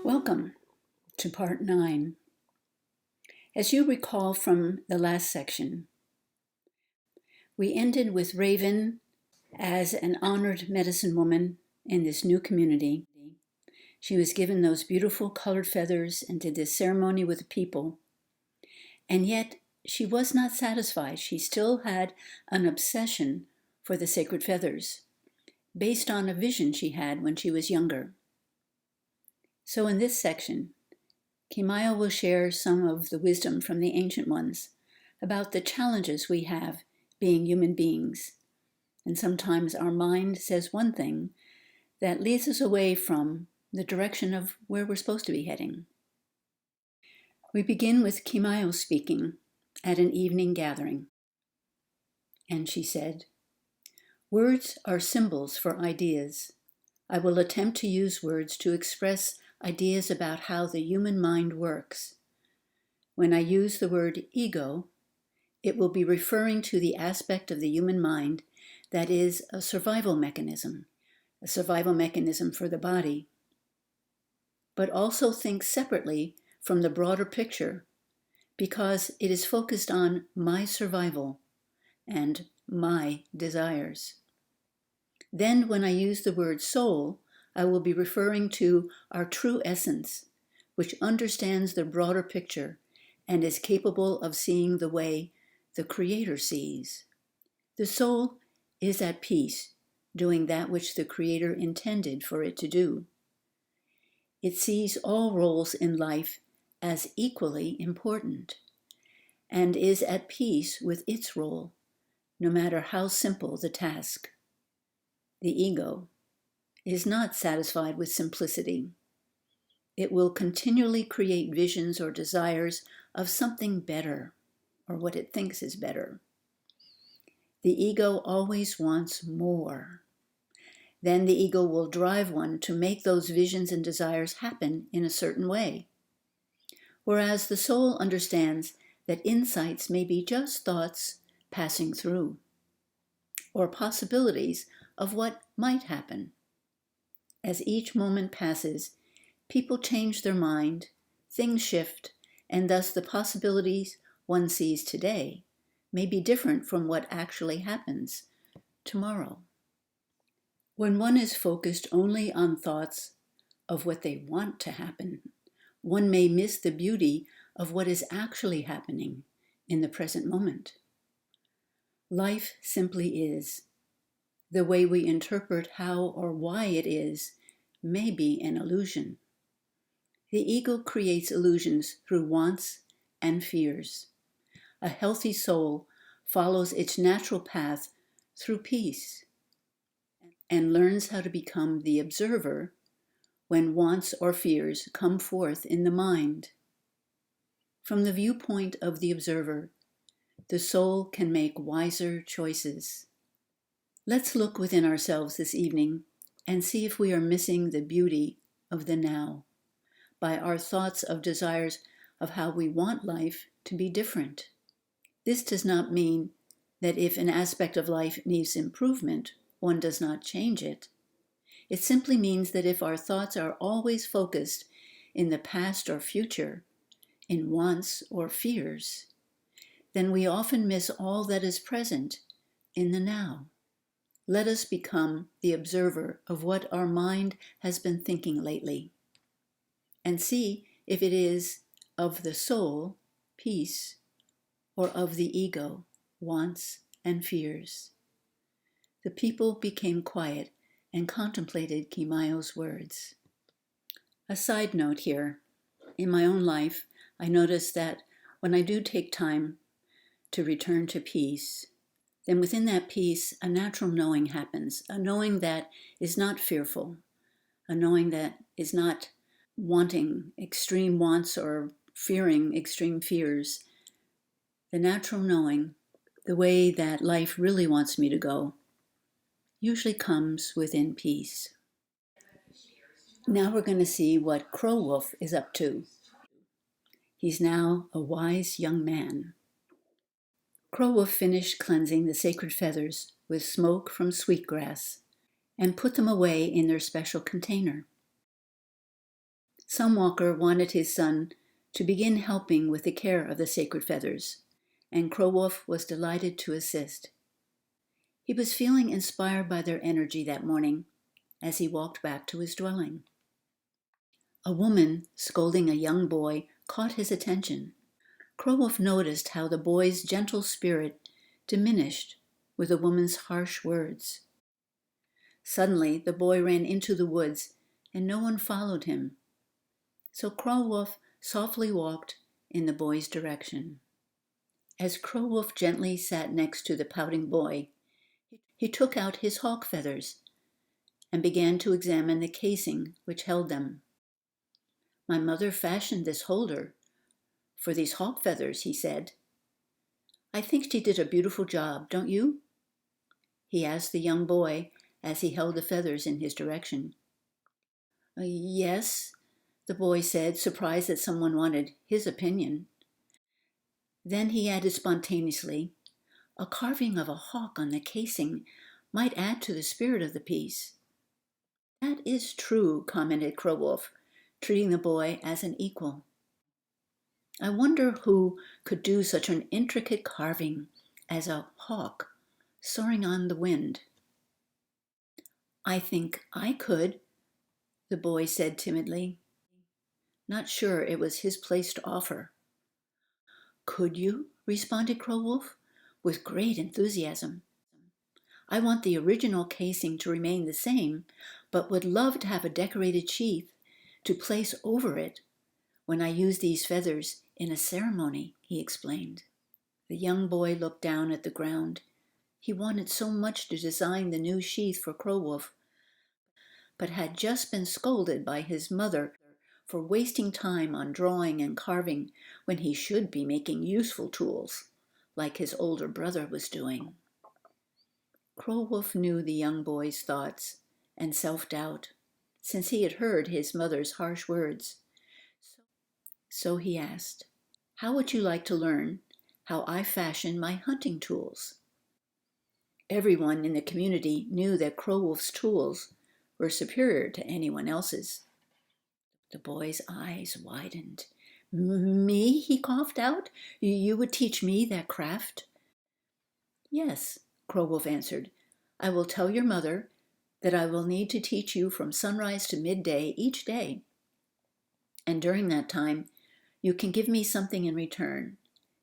Welcome to part 9. As you recall from the last section, we ended with Raven as an honored medicine woman in this new community. She was given those beautiful colored feathers and did this ceremony with the people. And yet she was not satisfied. She still had an obsession for the sacred feathers, based on a vision she had when she was younger. So in this section, Keymyu will share some of the wisdom from the ancient ones about the challenges we have being human beings. And sometimes our mind says one thing that leads us away from the direction of where we're supposed to be heading. We begin with Keymyu speaking at an evening gathering. And she said, "Words are symbols for ideas. I will attempt to use words to express ideas about how the human mind works. When I use the word ego, it will be referring to the aspect of the human mind that is a survival mechanism for the body. But also think separately from the broader picture because it is focused on my survival and my desires. Then when I use the word soul, I will be referring to our true essence, which understands the broader picture and is capable of seeing the way the Creator sees. The soul is at peace, doing that which the Creator intended for it to do. It sees all roles in life as equally important and is at peace with its role, no matter how simple the task. The ego is not satisfied with simplicity. It will continually create visions or desires of something better, or what it thinks is better. The ego always wants more. Then the ego will drive one to make those visions and desires happen in a certain way. Whereas the soul understands that insights may be just thoughts passing through, or possibilities of what might happen. As each moment passes, people change their mind, things shift, and thus the possibilities one sees today may be different from what actually happens tomorrow. When one is focused only on thoughts of what they want to happen, one may miss the beauty of what is actually happening in the present moment. Life simply is. The way we interpret how or why it is may be an illusion. The ego creates illusions through wants and fears. A healthy soul follows its natural path through peace and learns how to become the observer when wants or fears come forth in the mind. From the viewpoint of the observer, the soul can make wiser choices. Let's look within ourselves this evening and see if we are missing the beauty of the now by our thoughts of desires of how we want life to be different. This does not mean that if an aspect of life needs improvement, one does not change it. It simply means that if our thoughts are always focused in the past or future, in wants or fears, then we often miss all that is present in the now. Let us become the observer of what our mind has been thinking lately, and see if it is of the soul, peace, or of the ego, wants and fears. The people became quiet and contemplated Keymyu's words. A side note here, in my own life, I notice that when I do take time to return to peace, then within that peace, a natural knowing happens, a knowing that is not fearful, a knowing that is not wanting extreme wants or fearing extreme fears. The natural knowing, the way that life really wants me to go, usually comes within peace. Now we're going to see what Crow Wolf is up to. He's now a wise young man. Crow Wolf finished cleansing the sacred feathers with smoke from sweetgrass and put them away in their special container. Sunwalker wanted his son to begin helping with the care of the sacred feathers, and Crowwolf was delighted to assist. He was feeling inspired by their energy that morning as he walked back to his dwelling. A woman scolding a young boy caught his attention. Crowwolf noticed how the boy's gentle spirit diminished with the woman's harsh words. Suddenly, the boy ran into the woods, and no one followed him. So Crowwolf softly walked in the boy's direction. As Crowwolf gently sat next to the pouting boy, he took out his hawk feathers and began to examine the casing which held them. "My mother fashioned this holder for these hawk feathers," he said. "I think she did a beautiful job, don't you?" he asked the young boy as he held the feathers in his direction. "Yes," the boy said, surprised that someone wanted his opinion. Then he added spontaneously, "A carving of a hawk on the casing might add to the spirit of the piece." "That is true," commented Crowwolf, treating the boy as an equal. "I wonder who could do such an intricate carving as a hawk soaring on the wind." "I think I could," the boy said timidly, not sure it was his place to offer. "Could you?" responded Crowwolf, with great enthusiasm. "I want the original casing to remain the same, but would love to have a decorated sheath to place over it when I use these feathers in a ceremony," he explained. The young boy looked down at the ground. He wanted so much to design the new sheath for Crowwolf, but had just been scolded by his mother for wasting time on drawing and carving when he should be making useful tools, like his older brother was doing. Crowwolf knew the young boy's thoughts and self-doubt, since he had heard his mother's harsh words. So he asked, "How would you like to learn how I fashion my hunting tools?" Everyone in the community knew that Crowwolf's tools were superior to anyone else's. The boy's eyes widened. "Me?" he coughed out. "You would teach me that craft?" "Yes," Crowwolf answered. "I will tell your mother that I will need to teach you from sunrise to midday each day. And during that time, you can give me something in return.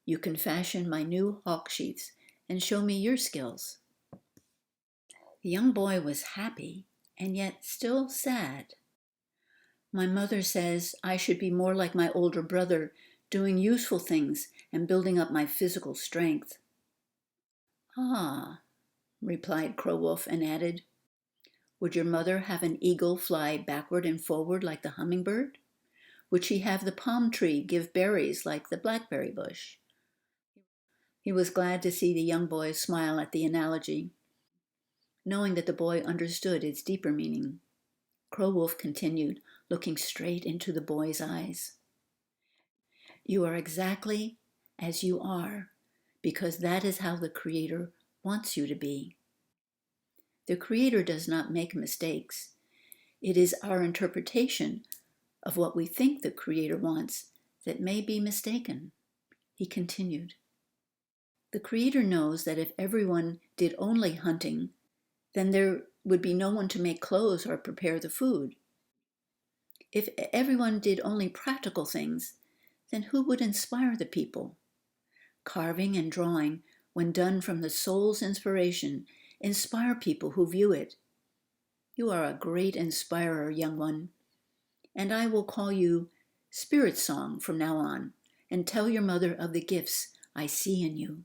You can fashion my new hawk sheaths and show me your skills." The young boy was happy and yet still sad. "My mother says I should be more like my older brother, doing useful things and building up my physical strength." "Ah," replied Crowwolf and added, "Would your mother have an eagle fly backward and forward like the hummingbird? Would she have the palm tree give berries like the blackberry bush?" He was glad to see the young boy smile at the analogy, knowing that the boy understood its deeper meaning. Crowwolf continued, looking straight into the boy's eyes. "You are exactly as you are, because that is how the Creator wants you to be. The Creator does not make mistakes. It is our interpretation of what we think the Creator wants that may be mistaken." He continued, "The Creator knows that if everyone did only hunting, then there would be no one to make clothes or prepare the food. If everyone did only practical things, then who would inspire the people? Carving and drawing, when done from the soul's inspiration, inspire people who view it. You are a great inspirer, young one, and I will call you Spirit Song from now on, and tell your mother of the gifts I see in you."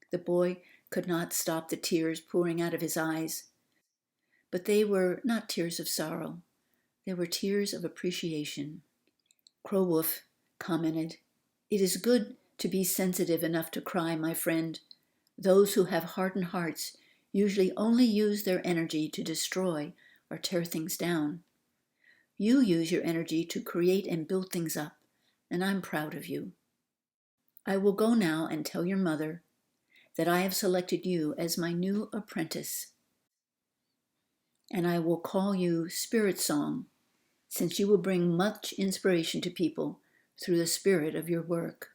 The boy could not stop the tears pouring out of his eyes, but they were not tears of sorrow. They were tears of appreciation. Crowwolf commented, "It is good to be sensitive enough to cry, my friend. Those who have hardened hearts usually only use their energy to destroy or tear things down. You use your energy to create and build things up, and I'm proud of you. I will go now and tell your mother that I have selected you as my new apprentice, and I will call you Spirit Song since you will bring much inspiration to people through the spirit of your work.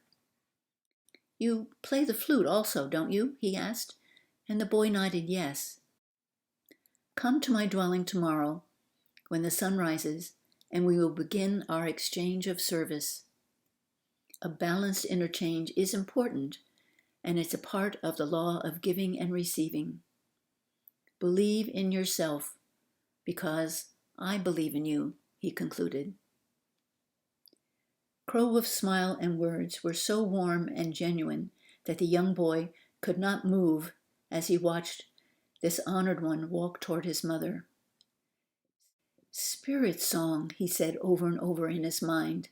You play the flute also, don't you? He asked, and the boy nodded yes. Come to my dwelling tomorrow when the sun rises, and we will begin our exchange of service. A balanced interchange is important, and it's a part of the law of giving and receiving. Believe in yourself, because I believe in you, he concluded. Crowwolf's smile and words were so warm and genuine that the young boy could not move as he watched this honored one walk toward his mother. Spirit song, he said over and over in his mind,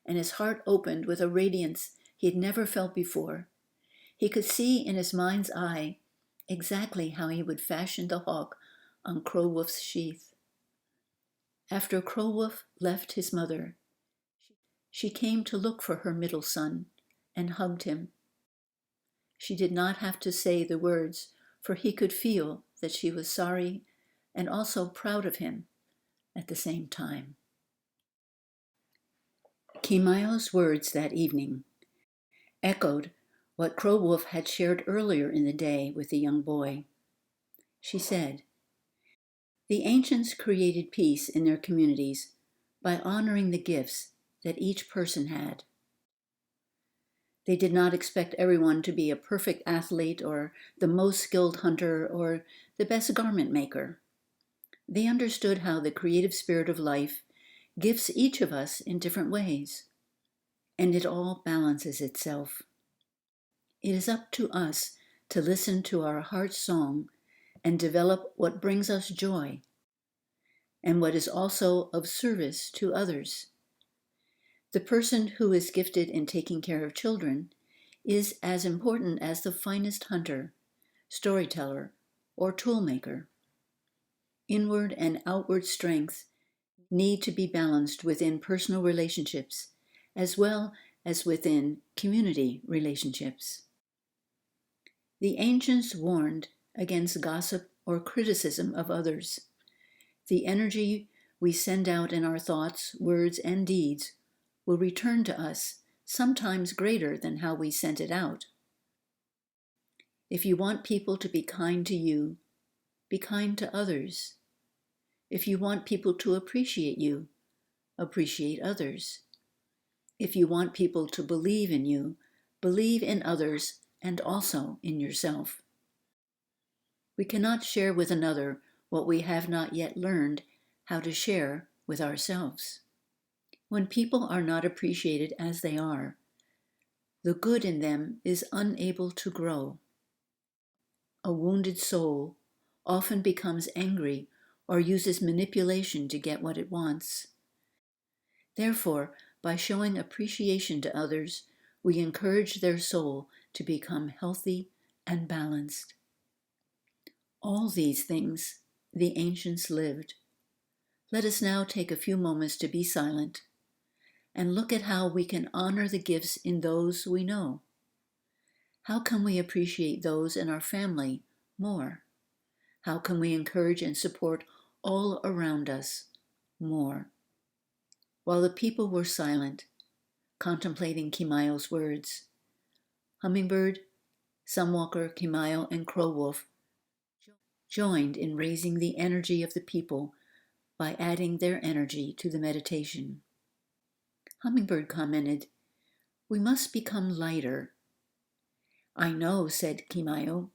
and his heart opened with a radiance he had never felt before. He could see in his mind's eye exactly how he would fashion the hawk on Crowwolf's sheath. After Crowwolf left his mother, she came to look for her middle son and hugged him. She did not have to say the words, for he could feel that she was sorry and also proud of him at the same time. Keymyu's words that evening echoed what Crowwolf had shared earlier in the day with the young boy. She said, "The ancients created peace in their communities by honoring the gifts that each person had. They did not expect everyone to be a perfect athlete or the most skilled hunter or the best garment maker. They understood how the creative spirit of life gifts each of us in different ways, and it all balances itself. It is up to us to listen to our heart's song and develop what brings us joy and what is also of service to others. The person who is gifted in taking care of children is as important as the finest hunter, storyteller, or toolmaker. Inward and outward strengths need to be balanced within personal relationships as well as within community relationships. The ancients warned against gossip or criticism of others. The energy we send out in our thoughts, words, and deeds will return to us, sometimes greater than how we sent it out. If you want people to be kind to you, be kind to others. If you want people to appreciate you, appreciate others. If you want people to believe in you, believe in others and also in yourself. We cannot share with another what we have not yet learned how to share with ourselves. When people are not appreciated as they are, the good in them is unable to grow. A wounded soul often becomes angry or uses manipulation to get what it wants. Therefore, by showing appreciation to others, we encourage their soul to become healthy and balanced. All these things the ancients lived. Let us now take a few moments to be silent and look at how we can honor the gifts in those we know. How can we appreciate those in our family more? How can we encourage and support all around us more? While the people were silent, contemplating Keymyu's words, Hummingbird, Sunwalker, Keymyu, and Crowwolf joined in raising the energy of the people by adding their energy to the meditation. Hummingbird commented, "We must become lighter." "I know," said Keymyu.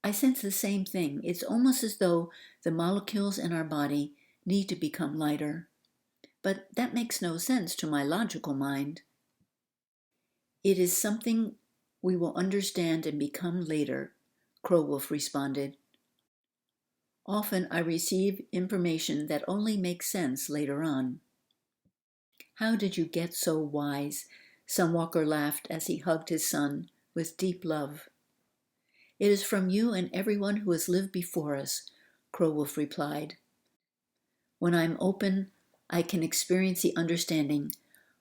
"I sense the same thing. It's almost as though the molecules in our body need to become lighter. But that makes no sense to my logical mind." "It is something we will understand and become later," Crowwolf responded. "Often I receive information that only makes sense later on." "How did you get so wise?" Sunwalker laughed as he hugged his son with deep love. "It is from you and everyone who has lived before us," Crowwolf replied. "When I'm open, I can experience the understanding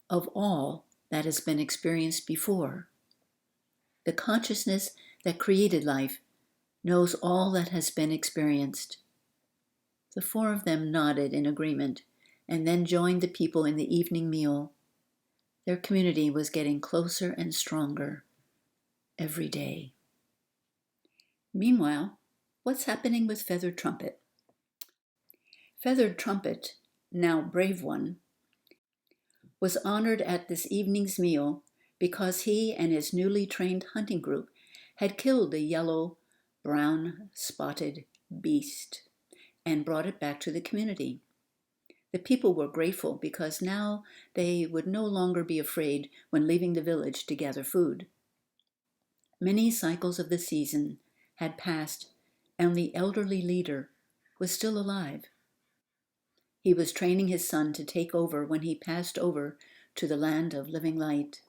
of all that has been experienced before. The consciousness that created life knows all that has been experienced." The four of them nodded in agreement and then joined the people in the evening meal. Their community was getting closer and stronger every day. Meanwhile, what's happening with Feathered Trumpet? Feathered Trumpet, now Brave One, was honored at this evening's meal because he and his newly trained hunting group had killed the yellow, brown, spotted beast and brought it back to the community. The people were grateful because now they would no longer be afraid when leaving the village to gather food. Many cycles of the season had passed, and the elderly leader was still alive. He was training his son to take over when he passed over to the land of living light.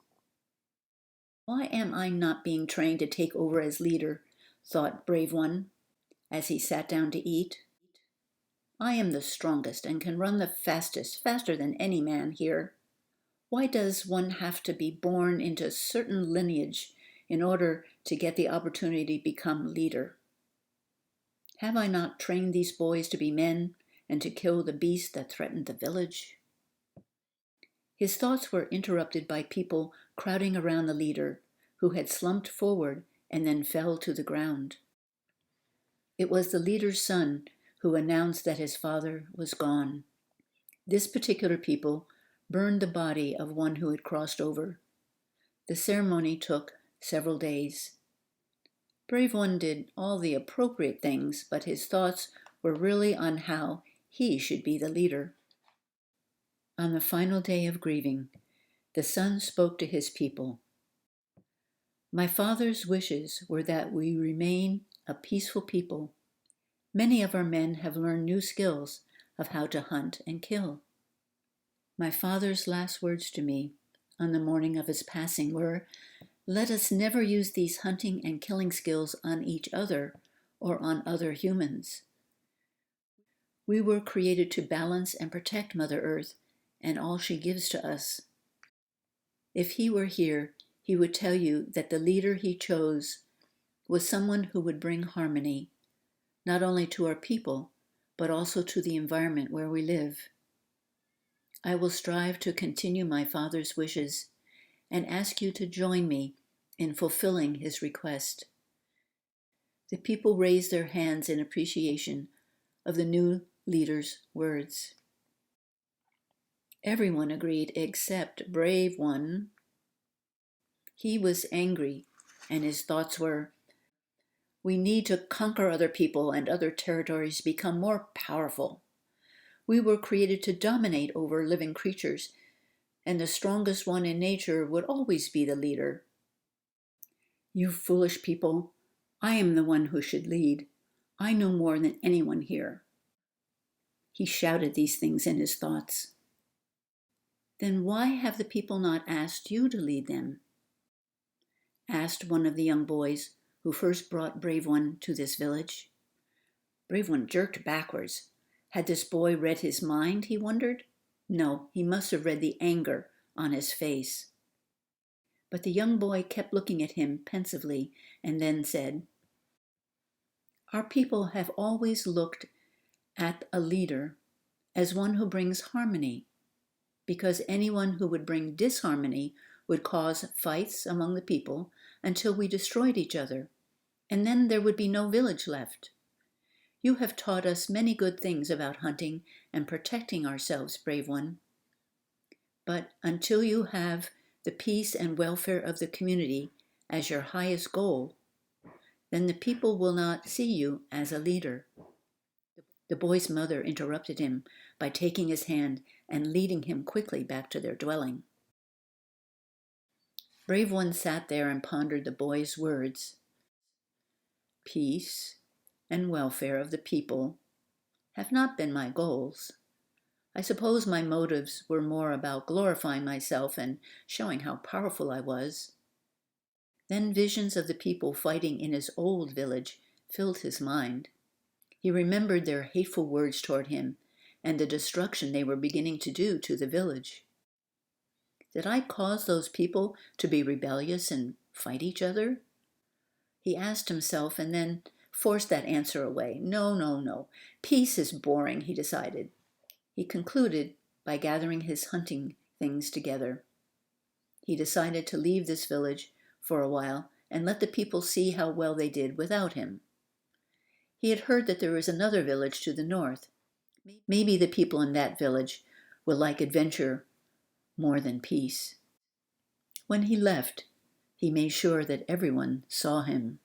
Why am I not being trained to take over as leader? Thought Brave One as he sat down to eat. I am the strongest and can run the fastest, faster than any man here. Why does one have to be born into a certain lineage in order to get the opportunity to become leader? Have I not trained these boys to be men and to kill the beast that threatened the village? His thoughts were interrupted by people crowding around the leader, who had slumped forward and then fell to the ground. It was the leader's son who announced that his father was gone. This particular people burned the body of one who had crossed over. The ceremony took several days. Brave One did all the appropriate things, but his thoughts were really on how he should be the leader. On the final day of grieving, the son spoke to his people. My father's wishes were that we remain a peaceful people. Many of our men have learned new skills of how to hunt and kill. My father's last words to me on the morning of his passing were, let us never use these hunting and killing skills on each other or on other humans. We were created to balance and protect Mother Earth and all she gives to us. If he were here, he would tell you that the leader he chose was someone who would bring harmony, not only to our people, but also to the environment where we live. I will strive to continue my father's wishes and ask you to join me in fulfilling his request. The people raised their hands in appreciation of the new leader's words. Everyone agreed except Brave One. He was angry, and his thoughts were, we need to conquer other people and other territories, become more powerful. We were created to dominate over living creatures, and the strongest one in nature would always be the leader. You foolish people, I am the one who should lead. I know more than anyone here. He shouted these things in his thoughts. Then why have the people not asked you to lead them? Asked one of the young boys who first brought Brave One to this village. Brave One jerked backwards. Had this boy read his mind, he wondered? No, he must have read the anger on his face. But the young boy kept looking at him pensively and then said, our people have always looked at a leader as one who brings harmony, because anyone who would bring disharmony would cause fights among the people until we destroyed each other, and then there would be no village left. You have taught us many good things about hunting and protecting ourselves, Brave One. But until you have the peace and welfare of the community as your highest goal, then the people will not see you as a leader. The boy's mother interrupted him by taking his hand and leading him quickly back to their dwelling. Brave One sat there and pondered the boy's words. Peace and welfare of the people have not been my goals. I suppose my motives were more about glorifying myself and showing how powerful I was. Then visions of the people fighting in his old village filled his mind. He remembered their hateful words toward him and the destruction they were beginning to do to the village. Did I cause those people to be rebellious and fight each other? He asked himself and then forced that answer away. No. Peace is boring, he decided. He concluded by gathering his hunting things together. He decided to leave this village for a while and let the people see how well they did without him. He had heard that there was another village to the north. Maybe the people in that village would like adventure more than peace. When he left, he made sure that everyone saw him.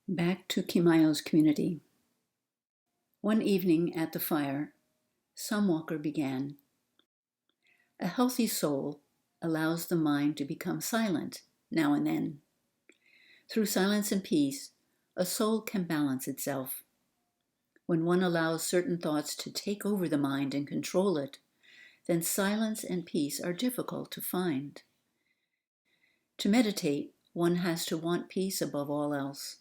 Back to Keymyu's community. One evening at the fire, some walker began. A healthy soul allows the mind to become silent now and then. Through silence and peace, a soul can balance itself. When one allows certain thoughts to take over the mind and control it, then silence and peace are difficult to find. To meditate, one has to want peace above all else.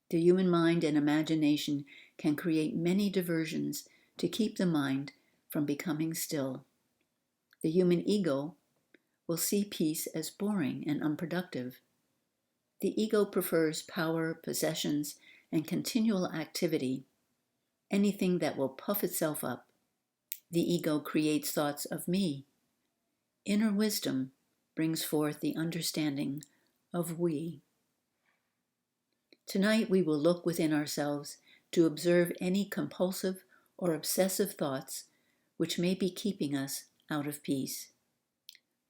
The human mind and imagination can create many diversions to keep the mind from becoming still. The human ego will see peace as boring and unproductive. The ego prefers power, possessions, and continual activity, anything that will puff itself up. The ego creates thoughts of me. Inner wisdom brings forth the understanding of we. Tonight we will look within ourselves to observe any compulsive or obsessive thoughts which may be keeping us out of peace.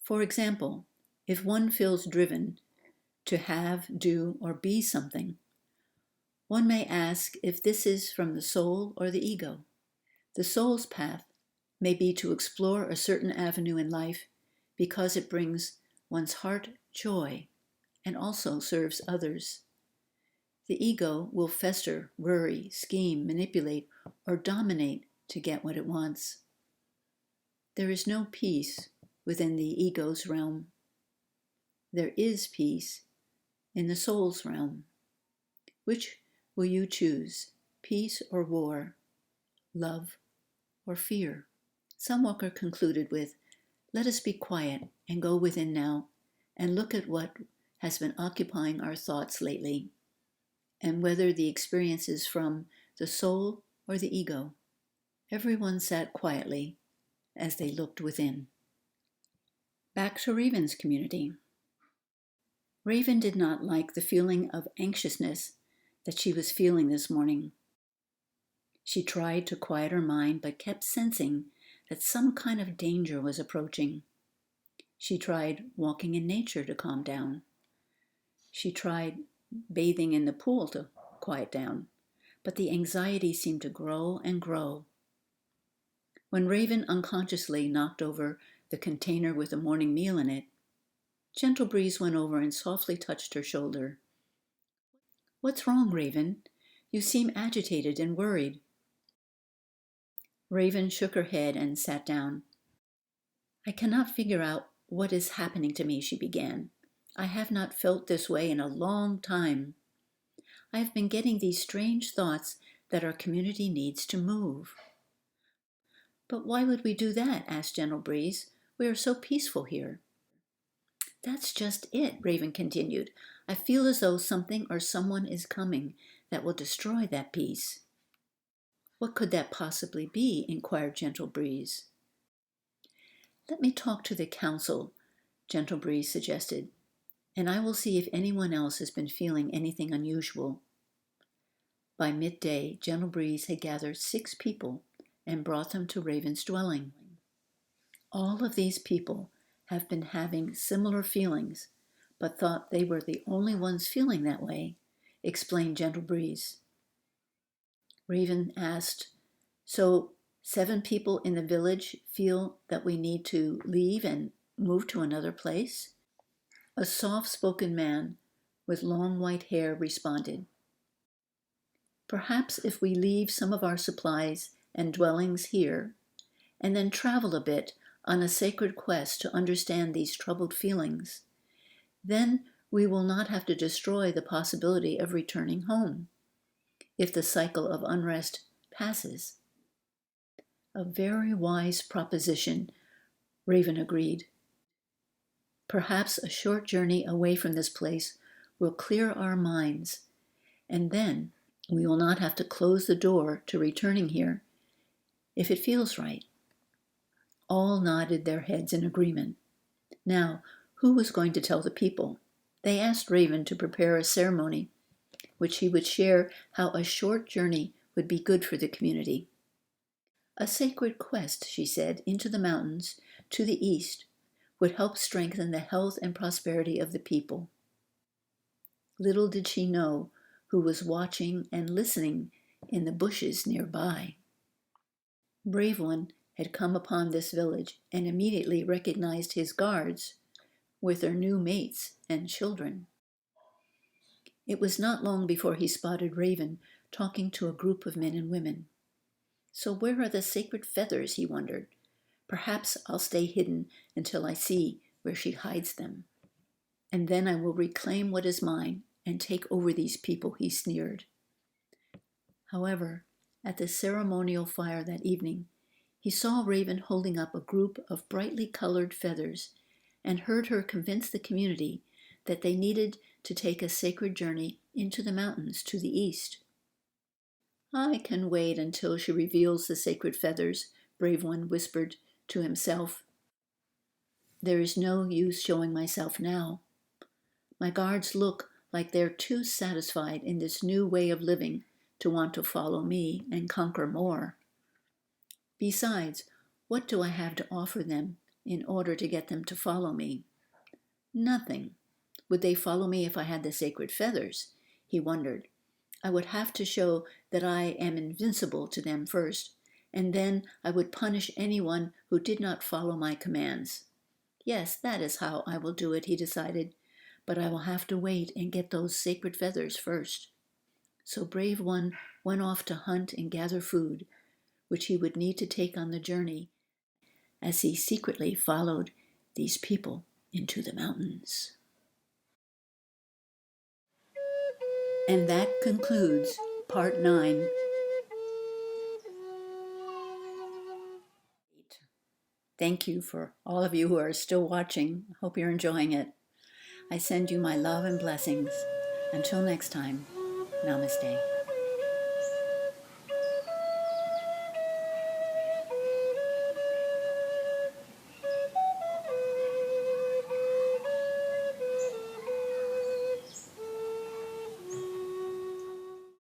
For example, if one feels driven to have, do, or be something, one may ask if this is from the soul or the ego. The soul's path may be to explore a certain avenue in life because it brings one's heart joy and also serves others. The ego will fester, worry, scheme, manipulate, or dominate to get what it wants. There is no peace within the ego's realm. There is peace in the soul's realm. Which will you choose, peace or war, love or fear? Some walker concluded with, "Let us be quiet and go within now and look at what has been occupying our thoughts lately, and whether the experience is from the soul or the ego." Everyone sat quietly as they looked within. Back to Raven's community. Raven did not like the feeling of anxiousness that she was feeling this morning. She tried to quiet her mind, but kept sensing that some kind of danger was approaching. She tried walking in nature to calm down. She tried bathing in the pool to quiet down, but the anxiety seemed to grow and grow. When Raven unconsciously knocked over the container with the morning meal in it, Gentle Breeze went over and softly touched her shoulder. "What's wrong, Raven? You seem agitated and worried." Raven shook her head and sat down. "I cannot figure out what is happening to me," she began. "I have not felt this way in a long time. I have been getting these strange thoughts that our community needs to move." "But why would we do that?" asked Gentle Breeze. "We are so peaceful here." "That's just it," Raven continued. "I feel as though something or someone is coming that will destroy that peace." "What could that possibly be?" inquired Gentle Breeze. "Let me talk to the council," Gentle Breeze suggested, "and I will see if anyone else has been feeling anything unusual." By midday, Gentle Breeze had gathered 6 people and brought them to Raven's dwelling. All of these people have been having similar feelings, but thought they were the only ones feeling that way, explained Gentle Breeze. Raven asked, "So 7 people in the village feel that we need to leave and move to another place?" A soft-spoken man with long white hair responded, "Perhaps if we leave some of our supplies and dwellings here, and then travel a bit on a sacred quest to understand these troubled feelings, then we will not have to destroy the possibility of returning home, if the cycle of unrest passes." "A very wise proposition," Raven agreed. "Perhaps a short journey away from this place will clear our minds, and then we will not have to close the door to returning here if it feels right." All nodded their heads in agreement. Now, who was going to tell the people? They asked Raven to prepare a ceremony, which he would share how a short journey would be good for the community. A sacred quest, she said, into the mountains to the east would help strengthen the health and prosperity of the people. Little did she know who was watching and listening in the bushes nearby. Brave One had come upon this village and immediately recognized his guards with their new mates and children. It was not long before he spotted Raven talking to a group of men and women. So where are the sacred feathers, he wondered. Perhaps I'll stay hidden until I see where she hides them. And then I will reclaim what is mine and take over these people, he sneered. However, at the ceremonial fire that evening, he saw Raven holding up a group of brightly colored feathers and heard her convince the community that they needed to take a sacred journey into the mountains to the east. I can wait until she reveals the sacred feathers, Brave One whispered to himself. There is no use showing myself now. My guards look like they're too satisfied in this new way of living to want to follow me and conquer more. Besides, what do I have to offer them in order to get them to follow me? Nothing. Would they follow me if I had the sacred feathers? He wondered. I would have to show that I am invincible to them first, and then I would punish anyone who did not follow my commands. Yes, that is how I will do it, he decided, but I will have to wait and get those sacred feathers first. So Brave One went off to hunt and gather food, which he would need to take on the journey as he secretly followed these people into the mountains. And that concludes part 9. Thank you for all of you who are still watching. Hope you're enjoying it. I send you my love and blessings. Until next time, namaste.